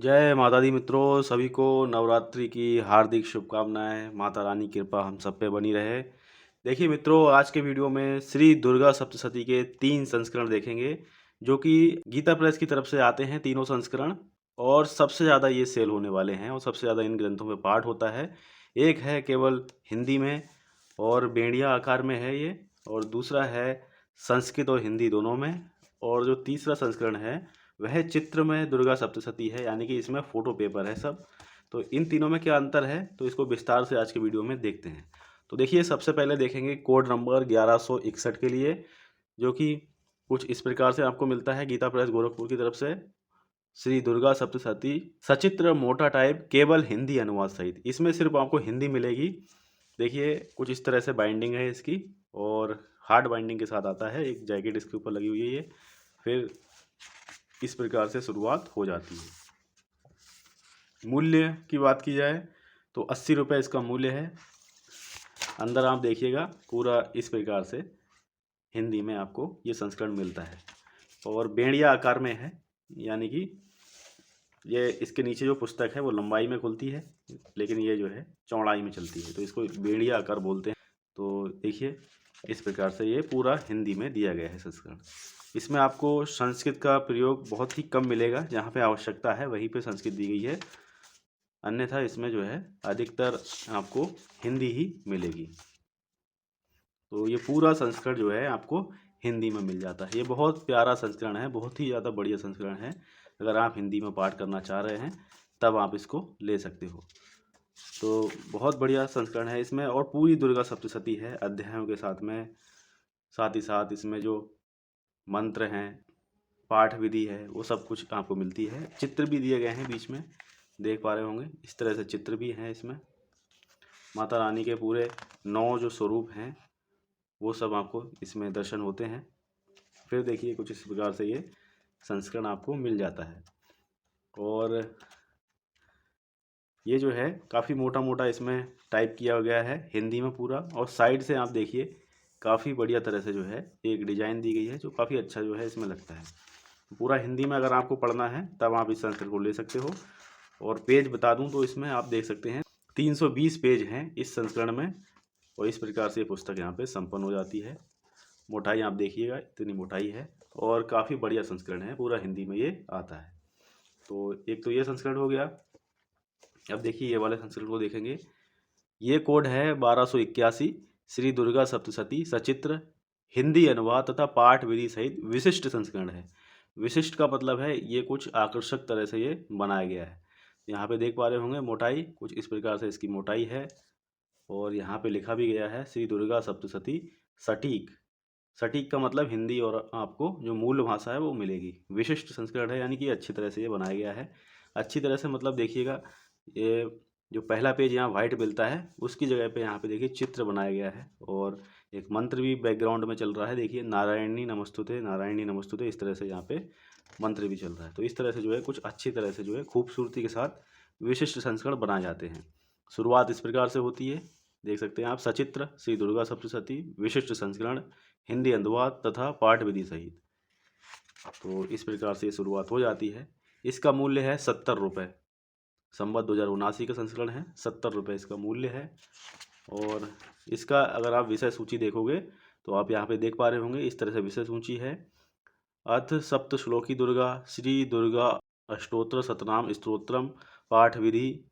जय माता दी मित्रों, सभी को नवरात्रि की हार्दिक शुभकामनाएं। माता रानी की कृपा हम सब पे बनी रहे। देखिए मित्रों, आज के वीडियो में श्री दुर्गा सप्तशती के 3 संस्करण देखेंगे, जो कि गीता प्रेस की तरफ से आते हैं तीनों संस्करण। और सबसे ज़्यादा ये सेल होने वाले हैं और सबसे ज़्यादा इन ग्रंथों में पाठ होता है। एक है केवल हिंदी में और बेड़िया आकार में है ये, और दूसरा है संस्कृत और हिंदी दोनों में, और जो तीसरा संस्करण है वह चित्र में दुर्गा सप्तशती है, यानी कि इसमें फोटो पेपर है सब। तो इन तीनों में क्या अंतर है, तो इसको विस्तार से आज के वीडियो में देखते हैं। तो देखिए, सबसे पहले देखेंगे कोड नंबर 1161 के लिए, जो कि कुछ इस प्रकार से आपको मिलता है गीता प्रेस गोरखपुर की तरफ से। श्री दुर्गा सप्तशती सचित्र मोटा टाइप केवल हिंदी अनुवाद सहित, इसमें सिर्फ आपको हिंदी मिलेगी। देखिए, कुछ इस तरह से बाइंडिंग है इसकी, और हार्ड बाइंडिंग के साथ आता है। एक जैकेट इसके ऊपर लगी हुई है ये। फिर इस प्रकार से शुरुआत हो जाती है। मूल्य की बात की जाए तो 80 रुपये इसका मूल्य है। अंदर आप देखिएगा पूरा इस प्रकार से हिंदी में आपको ये संस्करण मिलता है, और बेड़िया आकार में है, यानी कि ये इसके नीचे जो पुस्तक है वो लंबाई में खुलती है, लेकिन ये जो है चौड़ाई में चलती है, तो इसको बेड़िया आकार बोलते हैं। तो देखिए, इस प्रकार से ये पूरा हिंदी में दिया गया है संस्करण। इसमें आपको संस्कृत का प्रयोग बहुत ही कम मिलेगा, जहाँ पे आवश्यकता है वहीं पे संस्कृत दी गई है, अन्यथा इसमें जो है अधिकतर आपको हिंदी ही मिलेगी। तो ये पूरा संस्करण जो है आपको हिंदी में मिल जाता है। ये बहुत प्यारा संस्करण है, बहुत ही ज़्यादा बढ़िया संस्करण है। अगर आप हिंदी में पाठ करना चाह रहे हैं तब आप इसको ले सकते हो। तो बहुत बढ़िया संस्करण है इसमें, और पूरी दुर्गा सप्तशती है अध्यायों के साथ में। साथ ही साथ इसमें जो मंत्र हैं, पाठ विधि है, वो सब कुछ आपको मिलती है। चित्र भी दिए गए हैं बीच में, देख पा रहे होंगे, इस तरह से चित्र भी हैं इसमें। माता रानी के पूरे 9 जो स्वरूप हैं वो सब आपको इसमें दर्शन होते हैं। फिर देखिए, कुछ इस प्रकार से ये संस्करण आपको मिल जाता है। और ये जो है काफ़ी मोटा मोटा इसमें टाइप किया गया है हिंदी में पूरा, और साइड से आप देखिए काफ़ी बढ़िया तरह से जो है एक डिजाइन दी गई है, जो काफ़ी अच्छा जो है इसमें लगता है। पूरा हिंदी में अगर आपको पढ़ना है तब आप इस संस्करण को ले सकते हो। और पेज बता दूं तो इसमें आप देख सकते हैं 320 पेज हैं इस संस्करण में, और इस प्रकार से ये पुस्तक यहाँ पे संपन्न हो जाती है। मोटाई आप देखिएगा, इतनी मोटाई है, और काफ़ी बढ़िया संस्करण है, पूरा हिंदी में ये आता है। तो एक तो ये संस्करण हो गया। अब देखिए, ये वाले संस्करण को देखेंगे। ये कोड है 1281, श्री दुर्गा सप्तशती सचित्र हिंदी अनुवाद तथा पाठ विधि सहित विशिष्ट संस्करण है। विशिष्ट का मतलब है ये कुछ आकर्षक तरह से ये बनाया गया है। यहाँ पे देख पा रहे होंगे मोटाई कुछ इस प्रकार से इसकी मोटाई है, और यहाँ पे लिखा भी गया है श्री दुर्गा सप्तशती सटीक। सटीक का मतलब हिंदी, और आपको जो मूल भाषा है वो मिलेगी। विशिष्ट संस्करण है, यानी कि अच्छी तरह से ये बनाया गया है। अच्छी तरह से मतलब देखिएगा, ये जो पहला पेज यहाँ वाइट मिलता है उसकी जगह पे यहाँ पे देखिए चित्र बनाया गया है, और एक मंत्र भी बैकग्राउंड में चल रहा है। देखिए, नारायणी नमस्तुते, नारायणी नमस्तुते, इस तरह से यहाँ पे मंत्र भी चल रहा है। तो इस तरह से जो है कुछ अच्छी तरह से जो है खूबसूरती के साथ विशिष्ट संस्करण बनाए जाते हैं। शुरुआत इस प्रकार से होती है, देख सकते हैं आप, सचित्र श्री दुर्गा सप्तशती विशिष्ट संस्करण हिंदी अनुवाद तथा पाठ विधि सहित। तो इस प्रकार से शुरुआत हो जाती है। इसका मूल्य है 70 रुपये। संवत 2079 का संस्करण है, 70 रुपये इसका मूल्य है। और इसका अगर आप विषय सूची देखोगे तो आप यहाँ पे देख पा रहे होंगे, इस तरह से विषय सूची है। अथ सप्त श्लोकी दुर्गा श्री दुर्गा अष्टोत्र शतनाम स्तोत्रम पाठ विधि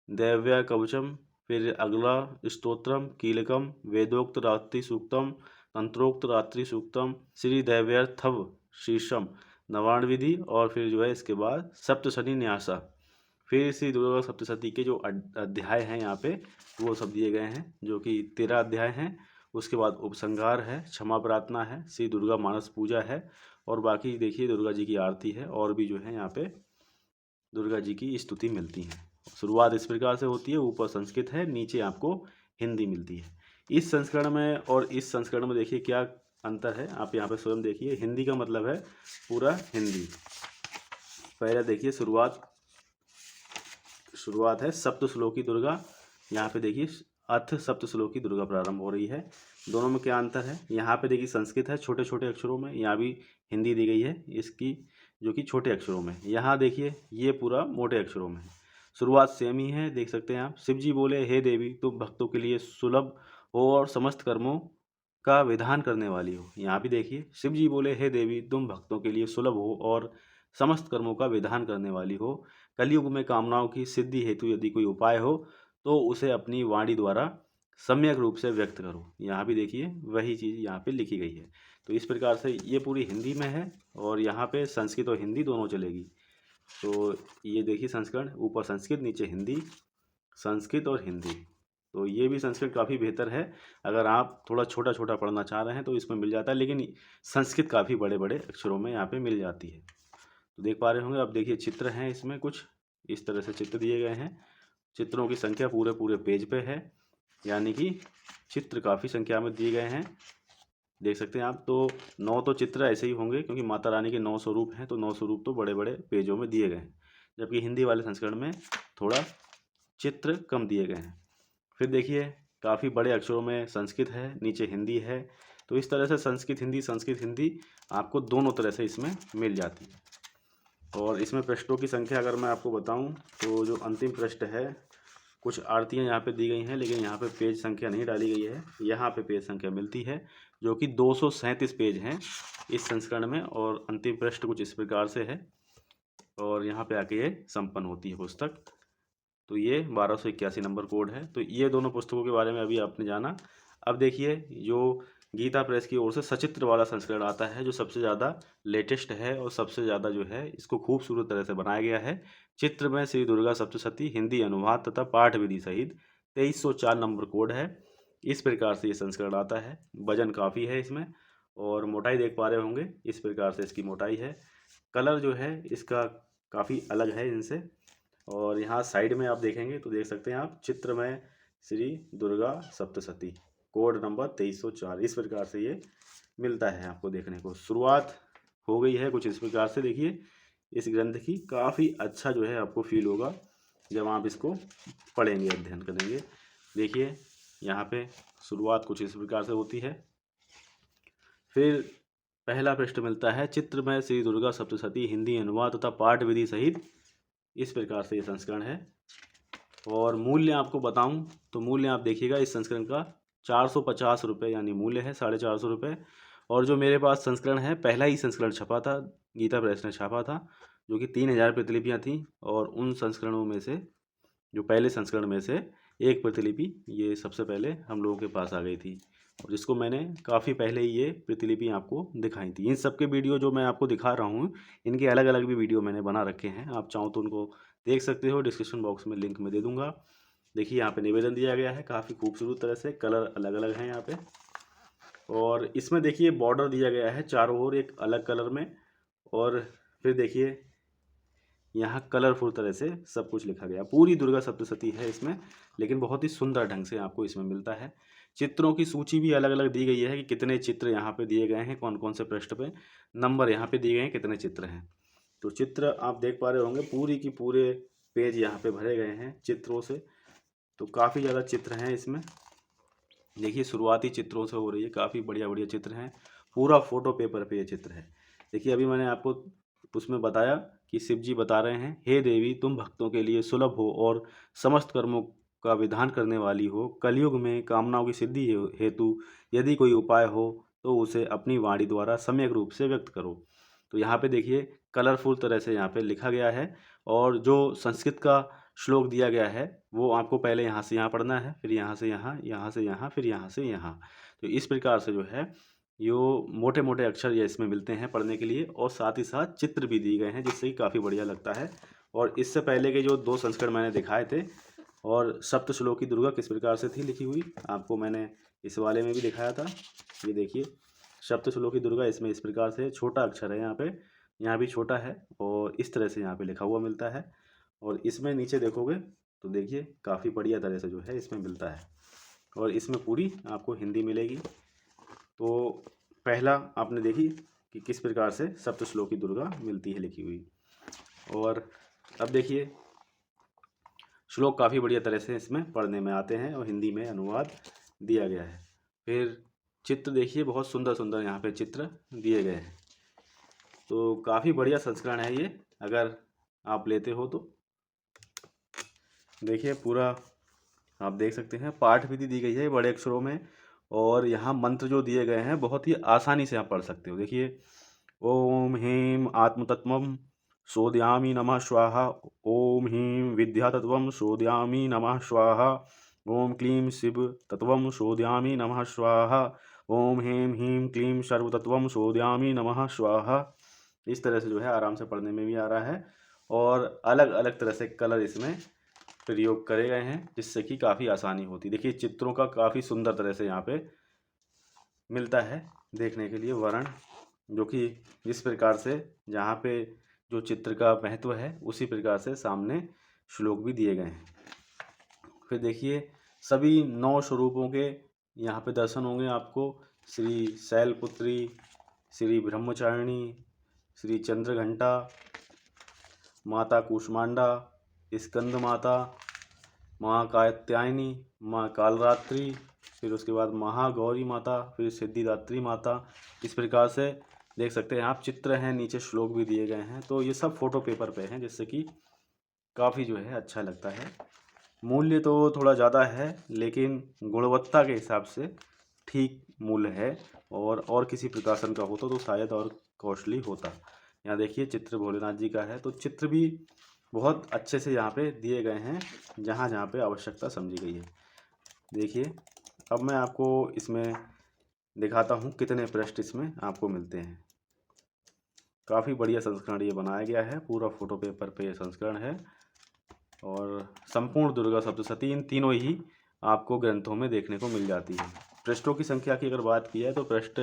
दैव्य कवचम। फिर अगला स्तोत्रम कीलकम वेदोक्त रात्रि सूक्तम तंत्रोक्त रात्रि सूक्तम श्री दैव्यर्थव शीर्षम नवाण विधि। और फिर जो है इसके बाद सप्तशनि न्यासा। फिर श्री दुर्गा सप्तशती के जो अध्याय हैं यहाँ पे वो सब दिए गए हैं, जो कि 13 अध्याय हैं। उसके बाद उपसंहार है, क्षमा प्रार्थना है, श्री दुर्गा मानस पूजा है, और बाकी देखिए दुर्गा जी की आरती है, और भी जो है यहाँ पे दुर्गा जी की स्तुति मिलती है। शुरुआत इस प्रकार से होती है, ऊपर संस्कृत है, नीचे आपको हिंदी मिलती है। इस संस्करण में और इस संस्करण में देखिए क्या अंतर है, आप यहाँ पे स्वयं देखिए। हिंदी का मतलब है पूरा हिंदी। पहले देखिए शुरुआत है सप्त श्लोकी दुर्गा। यहाँ पे देखिए अथ सप्त श्लोकी दुर्गा प्रारंभ हो रही है। दोनों में क्या अंतर है, यहाँ पे देखिए संस्कृत है छोटे छोटे अक्षरों में, यहाँ भी हिंदी दी गई है इसकी, जो कि छोटे अक्षरों में। यहाँ देखिए ये पूरा मोटे अक्षरों में है। शुरुआत सेम ही है, देख सकते हैं आप। शिव जी बोले, हे देवी तुम भक्तों के लिए सुलभ हो और समस्त कर्मों का विधान करने वाली हो। यहाँ भी देखिए शिव जी बोले, हे देवी तुम भक्तों के लिए सुलभ हो और समस्त कर्मों का विधान करने वाली हो। कलयुग में कामनाओं की सिद्धि हेतु यदि कोई उपाय हो तो उसे अपनी वाणी द्वारा सम्यक रूप से व्यक्त करो। यहाँ भी देखिए वही चीज़ यहाँ पे लिखी गई है। तो इस प्रकार से ये पूरी हिंदी में है और यहाँ पे संस्कृत और हिंदी दोनों चलेगी। तो ये देखिए संस्करण, ऊपर संस्कृत नीचे हिंदी, संस्कृत और हिंदी। तो ये भी संस्कृत काफ़ी बेहतर है। अगर आप थोड़ा छोटा छोटा पढ़ना चाह रहे हैं तो इसमें मिल जाता है, लेकिन संस्कृत काफ़ी बड़े बड़े अक्षरों में यहाँ पे मिल जाती है। तो देख पा रहे होंगे। अब देखिए चित्र हैं इसमें, कुछ इस तरह से चित्र दिए गए हैं। चित्रों की संख्या पूरे पूरे पेज पे है, यानी कि चित्र काफ़ी संख्या में दिए गए हैं, देख सकते हैं आप। तो 9 तो चित्र ऐसे ही होंगे क्योंकि माता रानी के 9 स्वरूप हैं, तो 9 स्वरूप तो बड़े बड़े पेजों में दिए गए हैं, जबकि हिंदी वाले संस्करण में थोड़ा चित्र कम दिए गए हैं। फिर देखिए काफ़ी बड़े अक्षरों में संस्कृत है, नीचे हिंदी है। तो इस तरह से संस्कृत हिंदी आपको दोनों तरह से इसमें मिल जाती है। और इसमें पृष्ठों की संख्या अगर मैं आपको बताऊं तो जो अंतिम पृष्ठ है, कुछ आरतियाँ यहाँ पे दी गई हैं, लेकिन यहाँ पे पेज संख्या नहीं डाली गई है। यहाँ पे पेज संख्या मिलती है जो कि 237 पेज हैं इस संस्करण में, और अंतिम पृष्ठ कुछ इस प्रकार से है। और यहाँ पे आके ये संपन्न होती है पुस्तक। तो ये 1281 नंबर कोड है। तो ये दोनों पुस्तकों के बारे में अभी आपने जाना। अब देखिए जो गीता प्रेस की ओर से सचित्र वाला संस्करण आता है, जो सबसे ज़्यादा लेटेस्ट है और सबसे ज़्यादा जो है इसको खूबसूरत तरह से बनाया गया है। चित्र में श्री दुर्गा सप्तशती हिंदी अनुवाद तथा पाठ विधि सहित 2304 नंबर कोड है। इस प्रकार से ये संस्करण आता है। वजन काफ़ी है इसमें, और मोटाई देख पा रहे होंगे, इस प्रकार से इसकी मोटाई है। कलर जो है इसका काफ़ी अलग है इनसे। और यहाँ साइड में आप देखेंगे तो देख सकते हैं आप, चित्र में श्री दुर्गा सप्तशती, कोड नंबर 2304, इस प्रकार से ये मिलता है आपको देखने को। शुरुआत हो गई है कुछ इस प्रकार से। देखिए इस ग्रंथ की काफ़ी अच्छा जो है आपको फील होगा जब आप इसको पढ़ेंगे, अध्ययन करेंगे। देखिए यहाँ पे शुरुआत कुछ इस प्रकार से होती है। फिर पहला पृष्ठ मिलता है, चित्र में श्री दुर्गा सप्तशती हिंदी अनुवाद तथा पाठ विधि सहित। इस प्रकार से ये संस्करण है। और मूल्य आपको बताऊं तो मूल्य आप देखिएगा, इस संस्करण का 450 रुपये यानी मूल्य है, 450 रुपये। और जो मेरे पास संस्करण है, पहला ही संस्करण छपा था, गीता प्रेस ने छापा था, जो कि 3000 प्रतिलिपियाँ थीं। और उन संस्करणों में से, जो पहले संस्करण में से एक प्रतिलिपि ये सबसे पहले हम लोगों के पास आ गई थी, और जिसको मैंने काफ़ी पहले ही ये प्रतिलिपि आपको दिखाई थी। इन सब के वीडियो जो मैं आपको दिखा रहा हूँ, इनके अलग अलग भी वीडियो मैंने बना रखे हैं, आप चाहो तो उनको देख सकते हो, डिस्क्रिप्शन बॉक्स में लिंक में दे दूँगा। देखिए यहाँ पे निवेदन दिया गया है काफ़ी खूबसूरत तरह से, कलर अलग अलग हैं यहाँ पे। और इसमें देखिए बॉर्डर दिया गया है चारों ओर एक अलग कलर में। और फिर देखिए यहाँ कलरफुल तरह से सब कुछ लिखा गया। पूरी दुर्गा सप्तशती है इसमें, लेकिन बहुत ही सुंदर ढंग से आपको इसमें मिलता है। चित्रों की सूची भी अलग अलग दी गई है कि कितने चित्र यहाँ पे दिए गए हैं, कौन कौन से पृष्ठ पे, नंबर यहाँ पे दिए गए हैं, कितने चित्र हैं। तो चित्र आप देख पा रहे होंगे, पूरी की पूरे पेज यहाँ पे भरे गए हैं चित्रों से। तो काफ़ी ज़्यादा चित्र हैं इसमें। देखिए शुरुआती चित्रों से हो रही है, काफ़ी बढ़िया बढ़िया चित्र हैं। पूरा फोटो पेपर पे ये चित्र है। देखिए अभी मैंने आपको उसमें बताया कि शिव जी बता रहे हैं, हे देवी तुम भक्तों के लिए सुलभ हो और समस्त कर्मों का विधान करने वाली हो। कलयुग में कामनाओं की सिद्धि हेतु यदि कोई उपाय हो तो उसे अपनी वाणी द्वारा सम्यक रूप से व्यक्त करो। तो यहाँ पे देखिए कलरफुल तरह से यहाँ पे लिखा गया है। और जो संस्कृत का श्लोक दिया गया है वो आपको पहले यहाँ से यहाँ पढ़ना है, फिर यहाँ से यहाँ, यहाँ से यहाँ, फिर यहाँ से यहाँ। तो इस प्रकार से जो है यो मोटे मोटे अक्षर ये इसमें मिलते हैं पढ़ने के लिए, और साथ ही साथ चित्र भी दिए गए हैं जिससे कि काफ़ी बढ़िया लगता है। और इससे पहले के जो 2 संस्करण मैंने दिखाए थे, और सप्तश्लोकी दुर्गा किस प्रकार से थी लिखी हुई, आपको मैंने इस वाले में भी दिखाया था। ये देखिए सप्तश्लोकी दुर्गा इसमें इस प्रकार से, छोटा अक्षर है यहाँ पे, यहाँ भी छोटा है, और इस तरह से यहाँ पे लिखा हुआ मिलता है। और इसमें नीचे देखोगे तो देखिए काफ़ी बढ़िया तरह से जो है इसमें मिलता है। और इसमें पूरी आपको हिंदी मिलेगी। तो पहला आपने देखी कि किस प्रकार से सप्तश्लोकी दुर्गा मिलती है लिखी हुई। और अब देखिए श्लोक काफ़ी बढ़िया तरह से इसमें पढ़ने में आते हैं और हिंदी में अनुवाद दिया गया है। फिर चित्र देखिए बहुत सुंदर सुंदर यहाँ पे चित्र दिए गए हैं। तो काफ़ी बढ़िया संस्करण है ये, अगर आप लेते हो तो। देखिए पूरा आप देख सकते हैं, पाठ विधि दी गई है बड़े अक्षरों में, और यहाँ मंत्र जो दिए गए हैं बहुत ही आसानी से आप पढ़ सकते हो। देखिए, ओम ह्रीं आत्मतत्त्वं सोदयामि नमः स्वाहा, ओम ह्रीं विद्यातत्त्वं सोदयामि नमः स्वाहा, ओम क्लीं शिव तत्त्वं सोदयामि नमः स्वाहा, ओम ह्रीं ह्रीं क्लीं सर्वतत्त्वं सोदयामि नमः स्वाहा। इस तरह से जो है आराम से पढ़ने में भी आ रहा है, और अलग अलग तरह से कलर इसमें प्रयोग करे गए हैं, जिससे कि काफ़ी आसानी होती है। देखिए चित्रों का काफ़ी सुंदर तरह से यहाँ पे मिलता है देखने के लिए वर्णन, जो कि जिस प्रकार से जहाँ पे जो चित्र का महत्व है उसी प्रकार से सामने श्लोक भी दिए गए हैं। फिर देखिए सभी 9 स्वरूपों के यहाँ पे दर्शन होंगे आपको। श्री शैलपुत्री, श्री ब्रह्मचारिणी, श्री चंद्रघंटा, माता कूष्मांडा, स्कंद माता, माँ कात्यायनी, माँ कालरात्रि, फिर उसके बाद महागौरी माता, फिर सिद्धिदात्री माता। इस प्रकार से देख सकते हैं आप, चित्र हैं, नीचे श्लोक भी दिए गए हैं। तो ये सब फोटो पेपर पे हैं, जिससे कि काफ़ी जो है अच्छा लगता है। मूल्य तो थोड़ा ज़्यादा है, लेकिन गुणवत्ता के हिसाब से ठीक मूल्य है, और किसी प्रकाशन का होता तो शायद और कॉस्टली होता। यहाँ देखिए चित्र भोलेनाथ जी का है, तो चित्र भी बहुत अच्छे से यहाँ पे दिए गए हैं, जहाँ जहाँ पे आवश्यकता समझी गई है। देखिए अब मैं आपको इसमें दिखाता हूँ कितने पृष्ठ इसमें आपको मिलते हैं। काफ़ी बढ़िया संस्करण ये बनाया गया है, पूरा फोटो पेपर पे ये संस्करण है, और संपूर्ण दुर्गा सप्तशती इन तीनों ही आपको ग्रंथों में देखने को मिल जाती है। पृष्ठों की संख्या की अगर बात की है तो पृष्ठ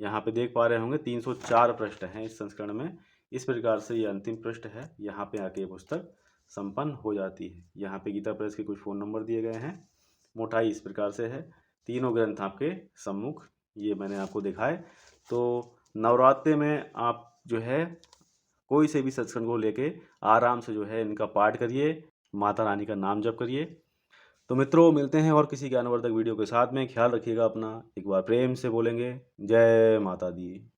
यहाँ पे देख पा रहे होंगे 304 पृष्ठ हैं इस संस्करण में। इस प्रकार से ये अंतिम पृष्ठ है, यहाँ पे आके ये पुस्तक संपन्न हो जाती है। यहाँ पे गीता प्रेस के कुछ फ़ोन नंबर दिए गए हैं। मोटाई इस प्रकार से है, तीनों ग्रंथ आपके सम्मुख ये मैंने आपको दिखाए। तो नवरात्रि में आप जो है कोई से भी सत्संग को लेके आराम से जो है इनका पाठ करिए, माता रानी का नाम जप करिए। तो मित्रों मिलते हैं और किसी ज्ञानवर्धक वीडियो के साथ में। ख्याल रखिएगा अपना, एक बार प्रेम से बोलेंगे जय माता दी।